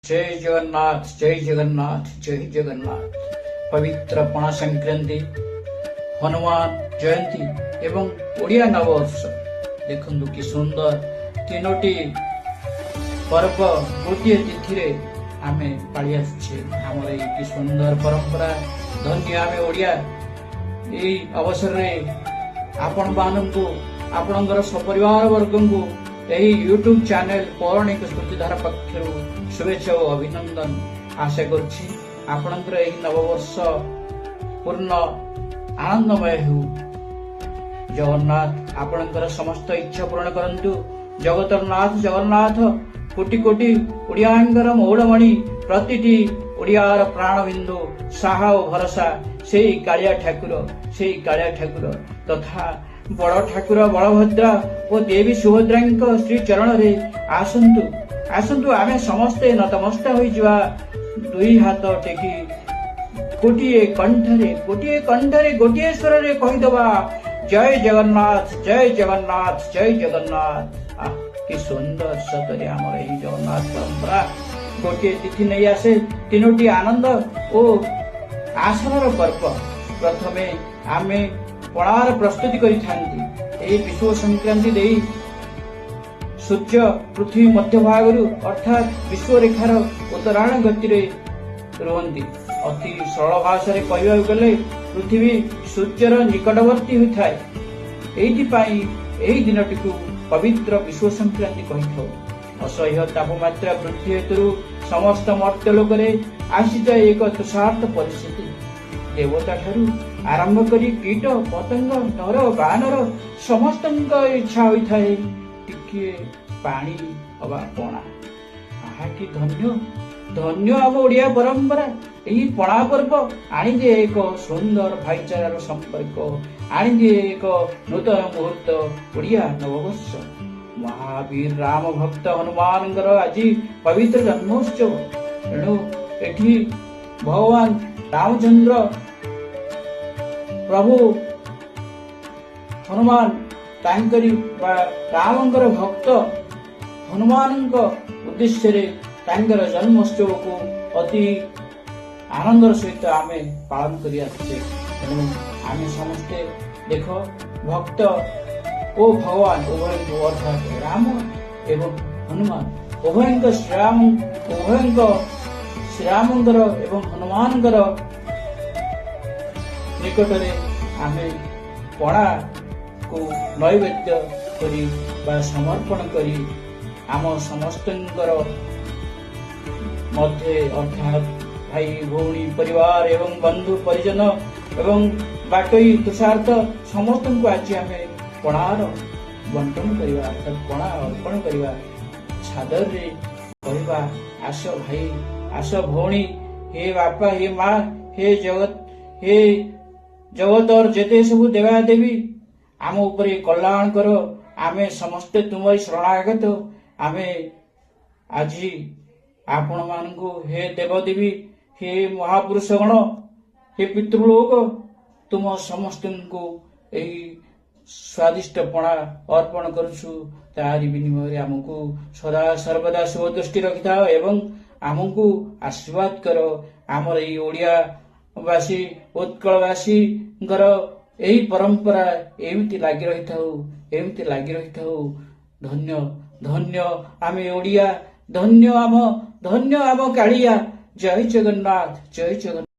जय जगन्नाथ जय जगन्नाथ जय जगन्नाथ। पवित्र पणा संक्रांति, हनुमान जयंती एवं ओडिया नववर्ष देखु कि सुंदर तीनोटी पर्व गोटे तिथि रे आमे पाली आछे। हमर कि सुंदर परंपरा धन्य आमे ओडिया। एई अवसर रे आपण मानंकु आपणकर सपरिवार वर्गंकु यही यूट्यूब चैनल पौराणिक स्तुतिधारा पक्षर शुभेच्छा और अभिनंदन आशा करुछि। आपणकर एही नववर्ष पूर्ण आनंदमय हो। जगन्नाथ आपणकर समस्त इच्छा पूर्ण करंतु। जगतर नाथ जगन्नाथ कोटि कोटि ओडियांकर मौड़मणि प्रतिटी ओडियार प्राणबिंदु साहा और भरोसा से कालिया ठाकुर तथा बड़ ठाकुर बलभद्र और देवी सुभद्रा श्री चरण रे आसंतु आसंतु आमे समस्ते नतमस्त होई जिवा। दुई हाथ टेकी गोटिए कंठरे गोटिए स्वर रे कहिदबा जय जगन्नाथ जय जगन्नाथ जय जगन्नाथ। कि सुंदर सतरे आमर एही जगन्नाथ परंपरा गोटिए तिथि नहीं आसे तीनोटी आनंद और आशर पर्व। प्रथमे आमे पणार प्रस्तुति करी विश्व संक्रांति दे सूर्य पृथ्वी मध्य भाग अर्थात विश्व रेखार उत्तरायण गति रुहंती। अति सरल भाषा कहवा गले पृथ्वी सूर्यर निकटवर्ती होता है। यही दिनटी को पवित्र विश्व संक्रांति कही। असह्य तापमात्रा वृद्धि हेतु समस्त मर्त्यलोक आसी जाए एक तुषार्त परिस्थिति। देवता ठारू आरंभ करी कीट पतंग नर बानर समस्त इच्छा होता है टिके पानी अबा पणा। कि धन्य धन्य आम ओडिया परंपरा। यही पणा पर्व आनिदिए एक सुंदर भाईचारार संपर्क, आनिदिए एक नूतन मुहूर्त ओडिया नववर्ष। महावीर राम भक्त हनुमान आज पवित्र जन्मोत्सव। तेणु एठी भगवान रामचंद्र प्रभु हनुमान तांकरी रामंकर भक्त हनुमान उद्देश्य रे तांकर जन्मोत्सव को अति आनंदर सहित आमे पालन करि आछे। तेणु आमे समस्ते देख भक्त ओ भगवान उभय अर्थात राम एवं हनुमान उभय श्रीरामंकर एवं हनुमानकर निकटरे आमे पणा को नैवेद्य करी बा समर्पण करी आम समस्तंकर मध्य अर्थात भाई भौणी परिवार एवं बंधु परिजन एवं बाटोई तुषार्थ समस्त को आज आमे पणार बंटन करवा अर्थात पणा अर्पण करवा। छादर रे कहवा आस भाई आस भौणी हे बापा हे माँ हे जगत और जेते सबु देवा देवी आम उपरे कल्याण करो। आमे समस्ते तुमरी शरणागत। आमे आज आपण मानकु हे देवदेवी हे महापुरुषगण हे पितृलोक तुम समस्त को यही स्वादिष्ट पणा अर्पण करुछु। तारी विनिमय आमको सदा सर्वदा शुभ दृष्टि रखि था एवं आमको आशीर्वाद करो। आमर ये ओडिया वासी उत्कलवासी यही परंपरा एमती लगी रही था। धन्य धन्य आमे ओडिया, धन्य आम कालिया। जय जगन्नाथ जय जगन्नाथ।